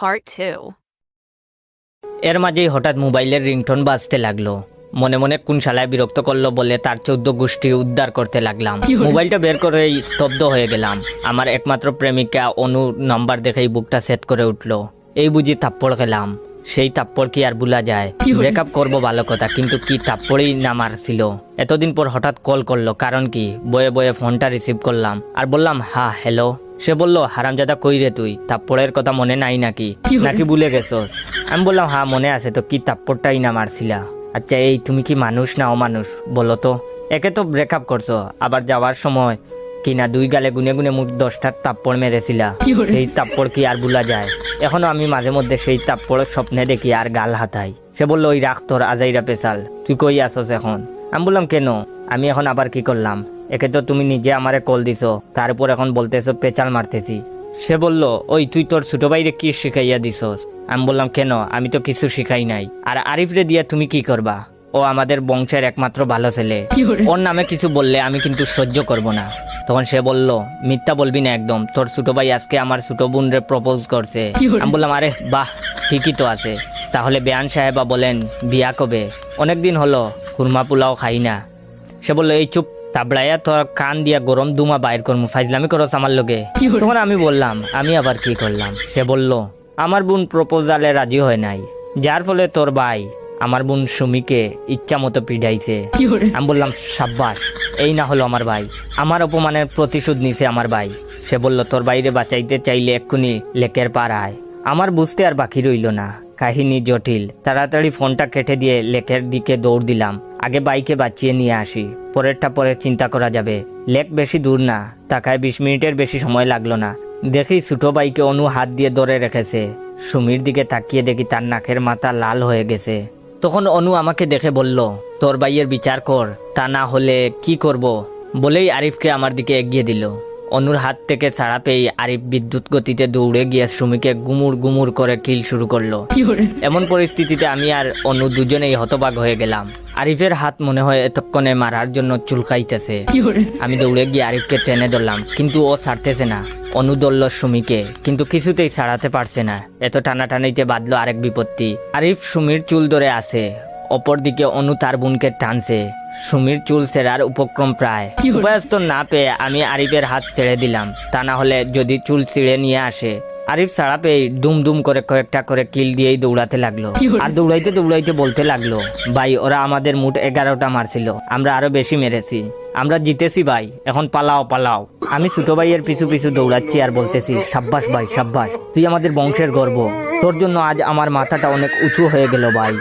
Part 2. এর মাঝেই হঠাৎ মোবাইলের রিংটোন বাজতে লাগলো। মনে মনে কোন শালায় বিরক্ত করলো বলে তার 14 গোষ্ঠী উদ্ধার করতে লাগলাম। মোবাইলটা বের করে স্তব্ধ হয়ে গেলাম। আমার একমাত্র প্রেমিকা অনু নাম্বার দেখেই বুকটা সেট করে উঠলো। এই বুঝি থাপ্পড় খেলাম। সেই থাপ্পড় কি আর ভুলা যায়? ব্রেকআপ করবো ভালো কথা, কিন্তু কি থাপ্পড়ই না মারছিল। এতদিন পর হঠাৎ কল করলো, কারণ কি? বয়ে বয়ে ফোনটা রিসিভ করলাম আর বললাম হ্যাঁ হ্যালো। সে বলল, হারামজাদা কই রে তুই? থাপ্পড়ের কথা মনে নাই নাকি ভুলে গেছস? আমি বললাম হ্যাঁ মনে আছে তো, কি থাপ্পড়টাই না মারছিলা? আচ্ছা এই তুমি কি মানুষ না অমানুষ বলো তো? একে তো ব্রেকআপ করছো, আবার যাওয়ার সময় কিনা 2 গালে গুনে গুনে মুখ 10টা থাপ্পড় মেরেছিলা। সেই থাপ্পড় কি আর ভুলা যায়? এখনো আমি মাঝে মধ্যে সেই থাপ্পড় স্বপ্নে দেখি আর গাল হাতাই। সে বললো, ওই রাখ তোর আজাইরা পেশাল, তুই কই আসস এখন? আমি বললাম কেন? আমি এখন আবার কি করলাম? একে তো তুমি নিজে আমারে কল দিছো, তার উপর এখন বলতেছো পেঁচাল মারতেছি। সে বলল, ওই তুই তোর ছোট ভাইরে কি শিখাইয়া দিছস? আমি বললাম কেন, আমি তো কিছু শিখাই নাই। আর আরিফরে দিয়া তুমি কি করবা? ও আমাদের বংশের একমাত্র ভালো ছেলে, ওর নামে কিছু বললে আমি কিন্তু সহ্য করব না। তখন সে বলল, মিথ্যা বলবি না একদম, তোর ছোট ভাই আজকে আমার ছোট বোনরে প্রপোজ করছে। আমি বললাম আরে বাহ, ঠিকই তো আছে। তাহলে বেয়ান সাহেবা বলেন বিয়া কবে? অনেকদিন হলো কুরমা পোলাও খাই না। সে বললো, এই চুপ, তাবড়াইয়া তোর কান দিয়া গরম দুমা বাইর করমু, ফাইজলামি করস আমার লগে। তখন আমি বললাম, আমি আবার কি করলাম? সে বলল, আমার বোন প্রপোজালে রাজি হয় নাই, যার ফলে তোর ভাই আমার বোন সুমিকে ইচ্ছা মতো পিড়াইছে। আমি বললাম সাব্বাস, এই না হলো আমার ভাই, আমার অপমানের প্রতিশোধ নিছে আমার ভাই। সে বলল, তোর বাইরে বাঁচাইতে চাইলে এক্ষুনি লেকের পার আয়। আমার বুঝতে আর বাকি রইল না, কাহিনী জটিল। তাড়াতাড়ি ফোনটা কেটে দিয়ে লেকের দিকে দৌড় দিলাম। আগে বাইকে বাঁচিয়ে নিয়ে আসি, পরেরটা পরে চিন্তা করা যাবে। লেক বেশি দূর না, তাকায় 20 মিনিটের বেশি সময় লাগলো না। দেখি ছোট ভাইকে অনু হাত দিয়ে ধরে রেখেছে। সুমির দিকে তাকিয়ে দেখি তার নাকের মাথা লাল হয়ে গেছে। তখন অনু আমাকে দেখে বলল, তোর ভাইয়ের বিচার কর, তা না হলে কি করব? বলেই আরিফকে আমার দিকে এগিয়ে দিল। অনুর হাত থেকে ছাড়া পেয়ে আরিফ বিদ্যুৎ গতিতে দৌড়ে গিয়ে সুমিকে গুমুর গুমুর করে কিল শুরু করলো। এমন পরিস্থিতিতে আমি আর অনু দুজনেই হতবাক হয়ে গেলাম। আরিফের হাত মনে হয় এতক্ষণে মারার জন্য চুলকাইতেছে। আমি দৌড়ে গিয়ে আরিফকে টেনে ধরলাম, কিন্তু ও ছাড়তেছে না। অনু ধরল সুমিকে, কিন্তু কিছুতেই ছাড়াতে পারছে না। এত টানাটানিতে বাঁধলো আরেক বিপত্তি। আরিফ সুমির চুল ধরে আছে, অপরদিকে অনু তার বোনকে টানছে। সুমির চুল ছেঁড়ার উপক্রম প্রায়। উপায়স্ত না পেয়ে আমি আরিফের হাত ছেড়ে দিলাম, তা না হলে যদি চুল ছিঁড়ে নিয়ে আসে। আরিফ ছাড়া পেয়ে দুম দুম করে কয়েকটা করে কিল দিয়েই দৌড়াতে লাগলো। আর দৌড়াইতে দৌড়াইতে বলতে লাগলো, ভাই ওরা আমাদের মোট 11টা মারছিল, আমরা আরো বেশি মেরেছি, আমরা জিতেছি ভাই, এখন পালাও পালাও। আমি ছোট ভাইয়ের পিছু পিছু দৌড়াচ্ছি আর বলতেছি, সাব্বাস ভাই সাব্বাস, তুই আমাদের বংশের গর্ব, তোর জন্য আজ আমার মাথাটা অনেক উঁচু হয়ে গেল ভাই।